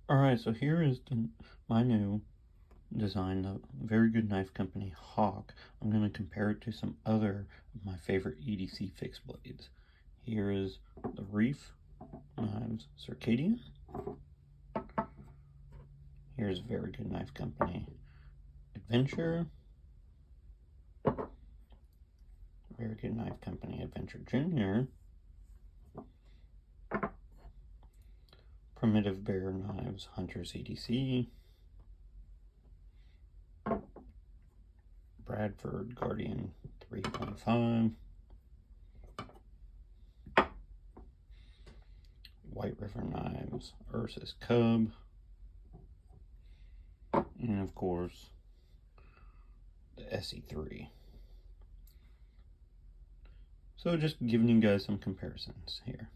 Alright, so here is my new design, the Very Good Knife Company Hawk. I'm going to compare it to some other of my favorite EDC fixed blades. Here is the Reef Knives Circadian. Here's Very Good Knife Company Adventure. Very Good Knife Company Adventure Junior. Primitive Bear Knives Hunter's EDC. Bradford Guardian 3.5. White River Knives Ursus Cub. And of course, the SE3. So just giving you guys some comparisons here.